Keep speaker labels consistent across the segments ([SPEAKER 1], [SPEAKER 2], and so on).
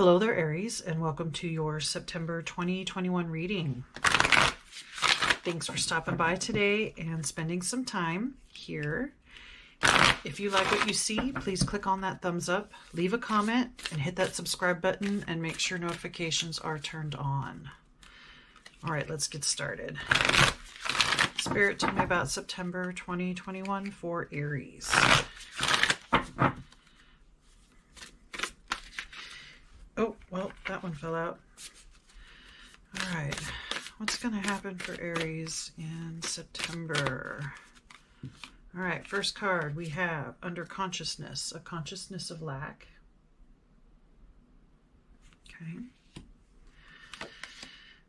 [SPEAKER 1] Hello there, Aries, and welcome to your September 2021 reading. Thanks for stopping by today and spending some time here. If you like what you see, please click on that thumbs up, leave a comment, and hit that subscribe button, and make sure notifications are turned on. All right, let's get started. Spirit, tell me about September 2021 for Aries. Oh, well, that one fell out. All right, what's going to happen for Aries in September? All right, first card we have under consciousness, a consciousness of lack. Okay.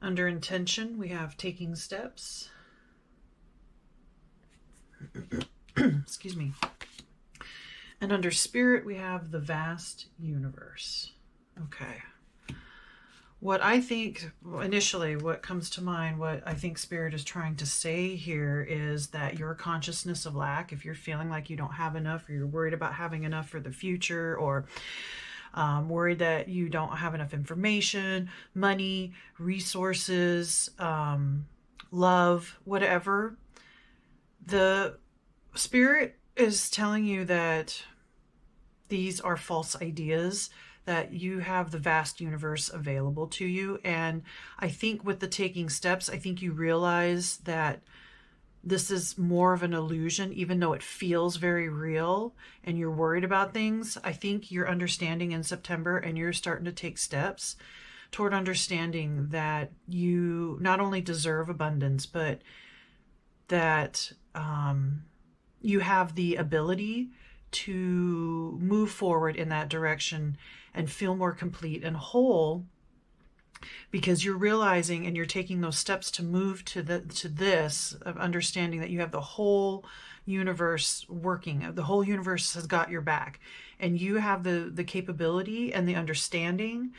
[SPEAKER 1] Under intention, we have taking steps. Excuse me. And under spirit, we have the vast universe. Okay. What I think, initially, what comes to mind, what I think Spirit is trying to say here is that your consciousness of lack, if you're feeling like you don't have enough, or you're worried about having enough for the future, or worried that you don't have enough information, money, resources, love, whatever, the Spirit is telling you that these are false ideas, that you have the vast universe available to you. And I think with the taking steps, I think you realize that this is more of an illusion, even though it feels very real and you're worried about things. I think you're understanding in September, and you're starting to take steps toward understanding that you not only deserve abundance, but that you have the ability to move forward in that direction and feel more complete and whole, because you're realizing and you're taking those steps to move to this of understanding that you have the whole universe working. The whole universe has got your back, and you have the capability and the understanding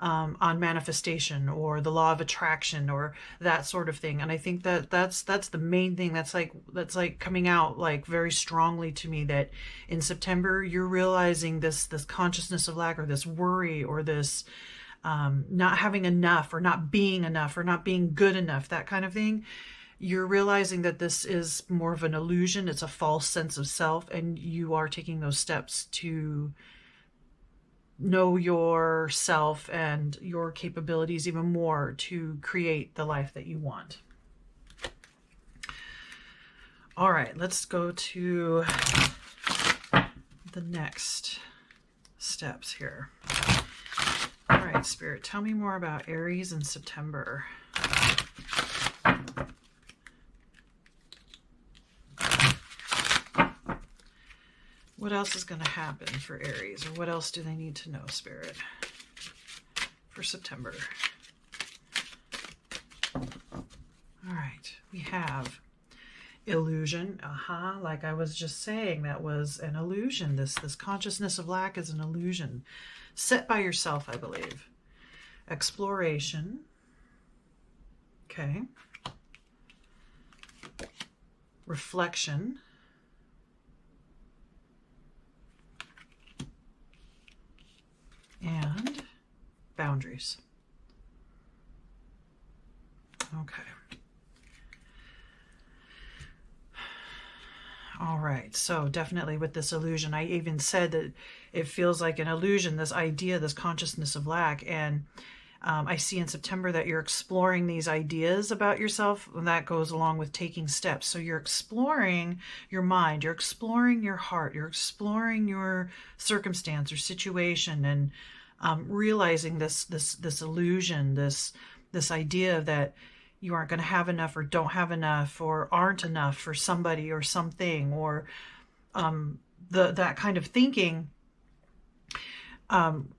[SPEAKER 1] on manifestation or the law of attraction or that sort of thing. And I think that that's the main thing that's like coming out like very strongly to me, that in September you're realizing this consciousness of lack, or this worry, or this not having enough, or not being enough, or not being good enough, that kind of thing. You're realizing that this is more of an illusion. It's a false sense of self, and you are taking those steps to know yourself and your capabilities even more to create the life that you want. All right, let's go to the next steps here. All right, Spirit, tell me more about Aries in September. What else is going to happen for Aries, or what else do they need to know, Spirit, for September? All right, we have illusion. Like I was just saying, that was an illusion. This consciousness of lack is an illusion set by yourself, I believe. Exploration. Okay. Reflection. And boundaries. Okay. All right. So definitely with this illusion, I even said that it feels like an illusion, this idea, this consciousness of lack. And I see in September that you're exploring these ideas about yourself, and that goes along with taking steps. So you're exploring your mind, you're exploring your heart, you're exploring your circumstance or situation, and realizing this illusion, this idea that you aren't going to have enough, or don't have enough, or aren't enough for somebody or something, or that kind of thinking.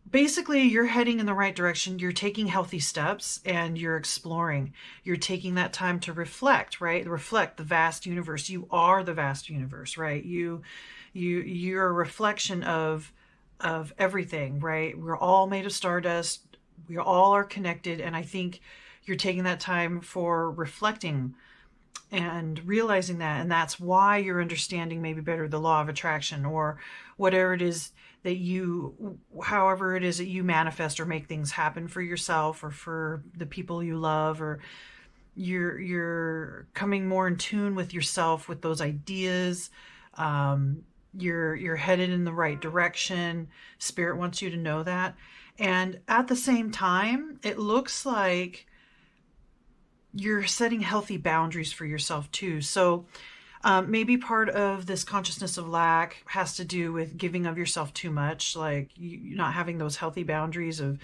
[SPEAKER 1] Basically, you're heading in the right direction. You're taking healthy steps, and you're exploring. You're taking that time to reflect, right? Reflect the vast universe. You are the vast universe, right? You're a reflection of everything, right? We're all made of stardust. We all are connected, and I think you're taking that time for reflecting and realizing that, and that's why you're understanding maybe better the law of attraction, or whatever it is that you, however it is that you manifest or make things happen for yourself or for the people you love, or you're coming more in tune with yourself, with those ideas. You're headed in the right direction. Spirit wants you to know that. And at the same time, it looks like you're setting healthy boundaries for yourself too. So maybe part of this consciousness of lack has to do with giving of yourself too much, like you not having those healthy boundaries of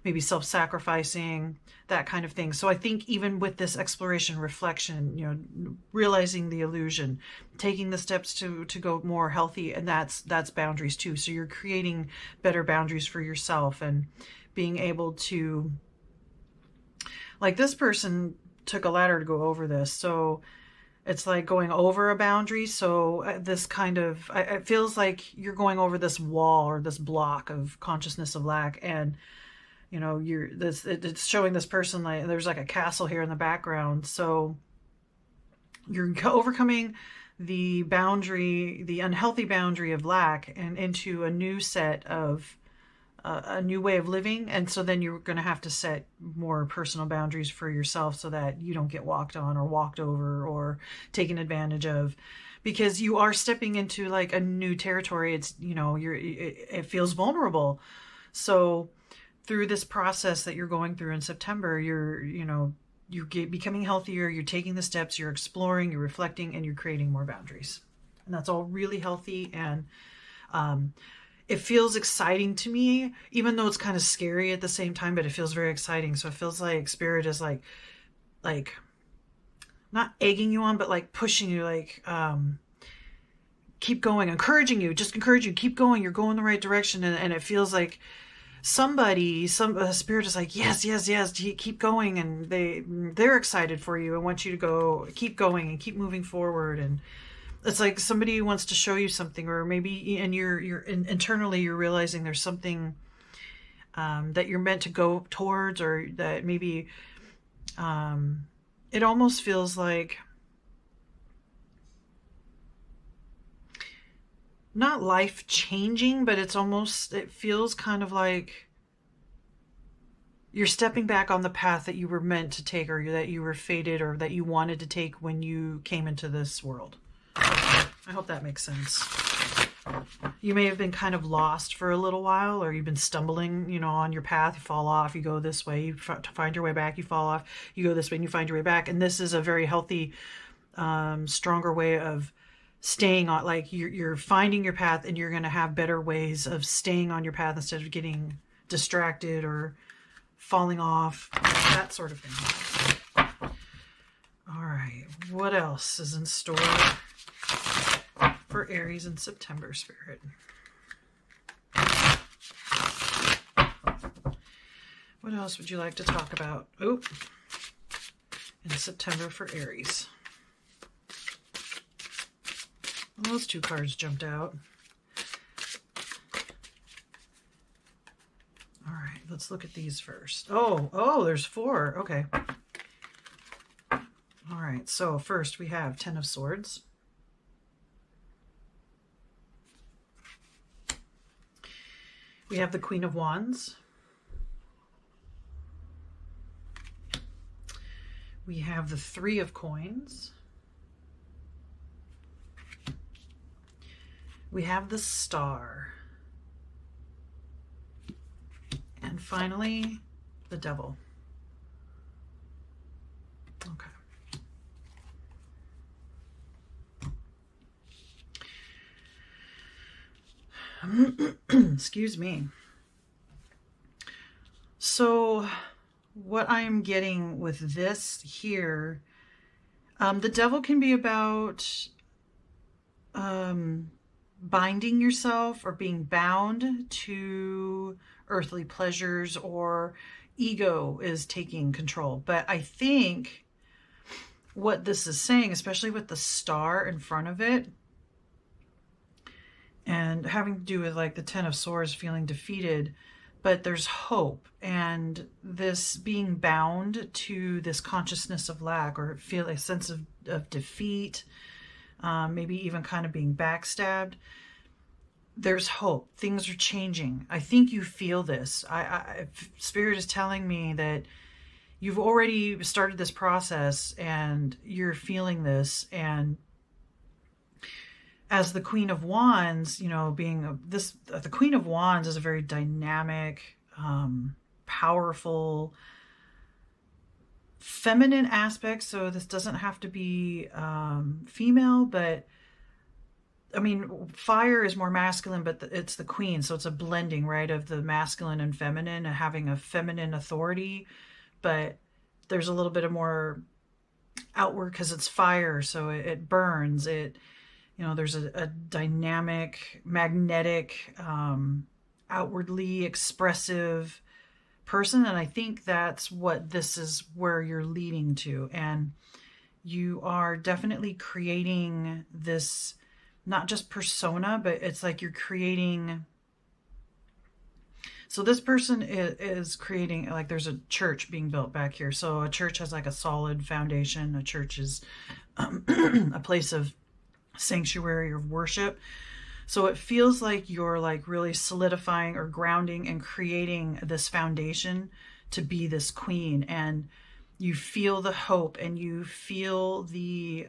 [SPEAKER 1] maybe self-sacrificing, that kind of thing. So I think even with this exploration, reflection, you know, realizing the illusion, taking the steps to go more healthy, and that's boundaries too. So you're creating better boundaries for yourself and being able to, like this person took a ladder to go over this. So it's like going over a boundary. So this kind of, it feels like you're going over this wall or this block of consciousness of lack. And, you know, it's showing this person like there's like a castle here in the background. So you're overcoming the boundary, the unhealthy boundary of lack, and into a new set of a new way of living. And so then you're going to have to set more personal boundaries for yourself so that you don't get walked on or walked over or taken advantage of, because you are stepping into like a new territory. It's, you know, it feels vulnerable. So through this process that you're going through in September, you're becoming healthier, you're taking the steps, you're exploring, you're reflecting, and you're creating more boundaries. And that's all really healthy. And it feels exciting to me, even though it's kind of scary at the same time, but it feels very exciting. So it feels like Spirit is like not egging you on, but like pushing you, like, keep going, encouraging you, keep going. You're going the right direction. And it feels like Spirit is like, yes, keep going. And they're excited for you and want you to go, keep going and keep moving forward. And it's like somebody wants to show you something, or maybe, and internally you're realizing there's something that you're meant to go towards, or that maybe it almost feels like not life changing, but it feels kind of like you're stepping back on the path that you were meant to take, or that you were fated, or that you wanted to take when you came into this world. I hope that makes sense. You may have been kind of lost for a little while, or you've been stumbling, you know, on your path. You fall off, you go this way, you find your way back, you fall off, you go this way, and you find your way back. And this is a very healthy, stronger way of staying on, like you're finding your path, and you're going to have better ways of staying on your path instead of getting distracted or falling off, that sort of thing. All right, what else is in store for Aries in September, Spirit? What else would you like to talk about? Oh, in September for Aries. Well, those two cards jumped out. All right, let's look at these first. Oh, there's 4. Okay. All right, so first we have 10 of Swords. We have the Queen of Wands. We have the 3 of Coins. We have the Star. And finally, the Devil. Okay. Excuse me. So what I'm getting with this here, the Devil can be about binding yourself or being bound to earthly pleasures, or ego is taking control. But I think what this is saying, especially with the Star in front of it, and having to do with like the 10 of Swords, feeling defeated, but there's hope. And this being bound to this consciousness of lack, or feel a sense of defeat, maybe even kind of being backstabbed, there's hope. Things are changing. I think you feel this. Spirit is telling me that you've already started this process and you're feeling this. And as the Queen of Wands, you know, the Queen of Wands is a very dynamic, powerful, feminine aspect. So this doesn't have to be female, but I mean, fire is more masculine, but it's the queen. So it's a blending, right, of the masculine and feminine, and having a feminine authority, but there's a little bit of more outward because it's fire. So it burns it. You know, there's a dynamic, magnetic, outwardly expressive person. And I think that's what this is where you're leading to. And you are definitely creating this, not just persona, but it's like you're creating. So this person is creating, like there's a church being built back here. So a church has like a solid foundation. A church is a place of sanctuary of worship. So it feels like you're like really solidifying or grounding and creating this foundation to be this queen. And you feel the hope, and you feel the,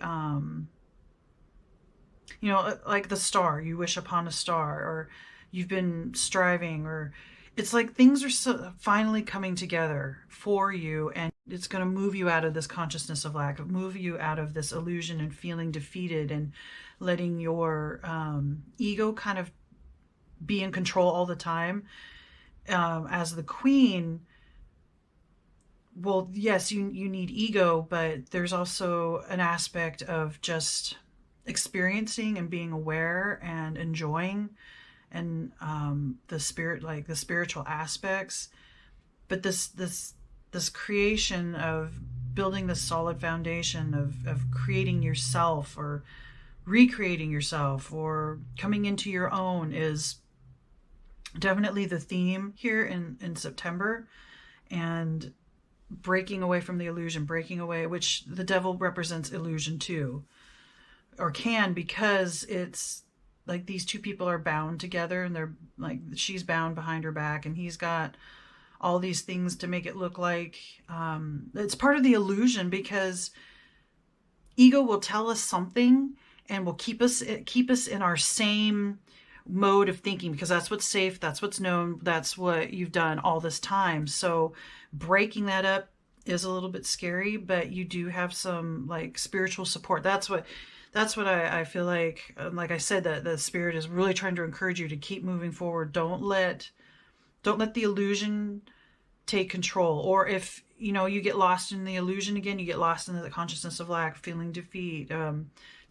[SPEAKER 1] you know, like the star, you wish upon a star, or you've been striving, or it's like things are finally coming together for you, and it's going to move you out of this consciousness of lack, move you out of this illusion and feeling defeated, and letting your ego kind of be in control all the time. As the queen, well, yes, you need ego, but there's also an aspect of just experiencing and being aware and enjoying, and the spirit, like the spiritual aspects. But this creation of building this solid foundation of creating yourself, or recreating yourself, or coming into your own, is definitely the theme here in September. And breaking away from the illusion, breaking away, which the devil represents illusion too, or can, because it's like these two people are bound together, and they're like, she's bound behind her back, and he's got all these things to make it look like it's part of the illusion, because ego will tell us something and will keep us in our same mode of thinking, because that's what's safe, that's what's known, that's what you've done all this time. So breaking that up is a little bit scary, but you do have some like spiritual support. That's what I feel like I said, that the spirit is really trying to encourage you to keep moving forward. Don't let the illusion take control. Or if, you know, you get lost in the illusion again, you get lost in the consciousness of lack, feeling defeat,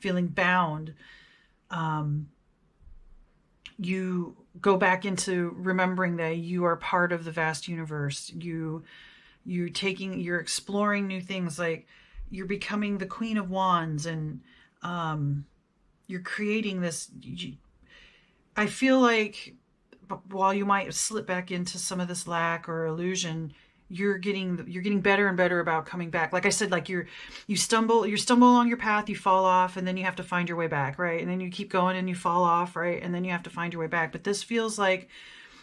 [SPEAKER 1] feeling bound, you go back into remembering that you are part of the vast universe. You're exploring new things, like you're becoming the Queen of Wands, and you're creating this. I feel like while you might slip back into some of this lack or illusion, you're getting better and better about coming back. Like I said, like you stumble along your path, you fall off, and then you have to find your way back, right? And then you keep going and you fall off, right? And then you have to find your way back. But this feels like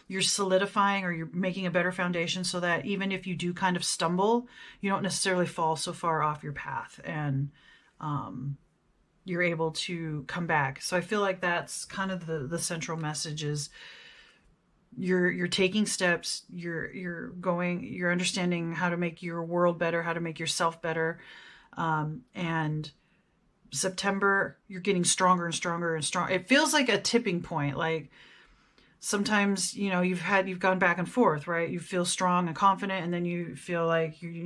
[SPEAKER 1] you're solidifying, or you're making a better foundation, so that even if you do kind of stumble, you don't necessarily fall so far off your path, and you're able to come back. So I feel like that's kind of the central message is you're taking steps, you're understanding how to make your world better, how to make yourself better. And September, you're getting stronger and stronger and stronger. It feels like a tipping point. Like sometimes, you know, you've gone back and forth, right? You feel strong and confident, and then you feel like you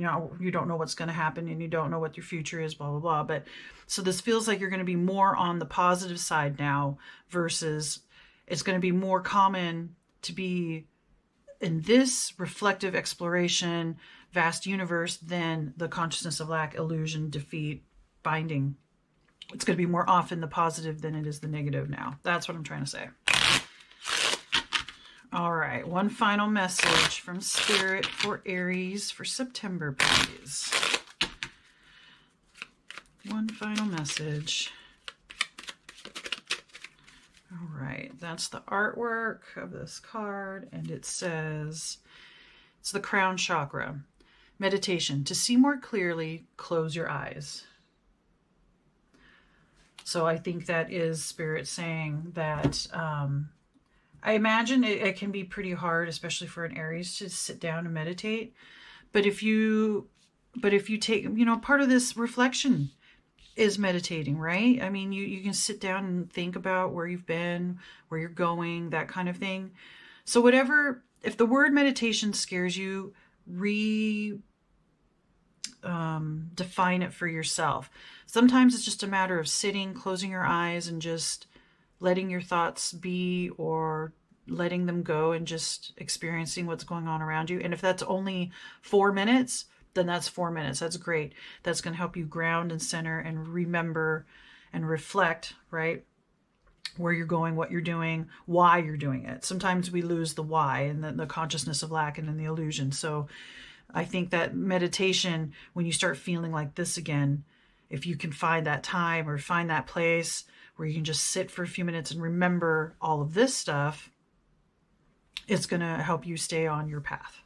[SPEAKER 1] don't know what's going to happen, and you don't know what your future is, blah, blah, blah. But so this feels like you're going to be more on the positive side now, versus it's going to be more common to be in this reflective exploration, vast universe, than the consciousness of lack, illusion, defeat, binding. It's going to be more often the positive than it is the negative now. That's what I'm trying to say. All right, one final message from Spirit for Aries for September, please. One final message. All right, that's the artwork of this card, and it says, it's the crown chakra. Meditation. To see more clearly, close your eyes. So I think that is Spirit saying that I imagine it can be pretty hard, especially for an Aries, to sit down and meditate. But if you take, you know, part of this reflection is meditating, right? I mean, you can sit down and think about where you've been, where you're going, that kind of thing. So whatever, if the word meditation scares you, define it for yourself. Sometimes it's just a matter of sitting, closing your eyes, and just letting your thoughts be, or letting them go and just experiencing what's going on around you. And if that's only 4 minutes, then that's 4 minutes. That's great. That's going to help you ground and center and remember and reflect, right? Where you're going, what you're doing, why you're doing it. Sometimes we lose the why and the consciousness of lack and then the illusion. So I think that meditation, when you start feeling like this again, if you can find that time or find that place where you can just sit for a few minutes and remember all of this stuff, it's going to help you stay on your path.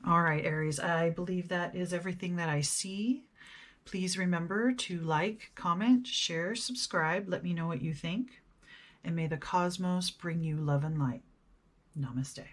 [SPEAKER 1] All right, Aries, I believe that is everything that I see. Please remember to like, comment, share, subscribe. Let me know what you think. And may the cosmos bring you love and light. Namaste.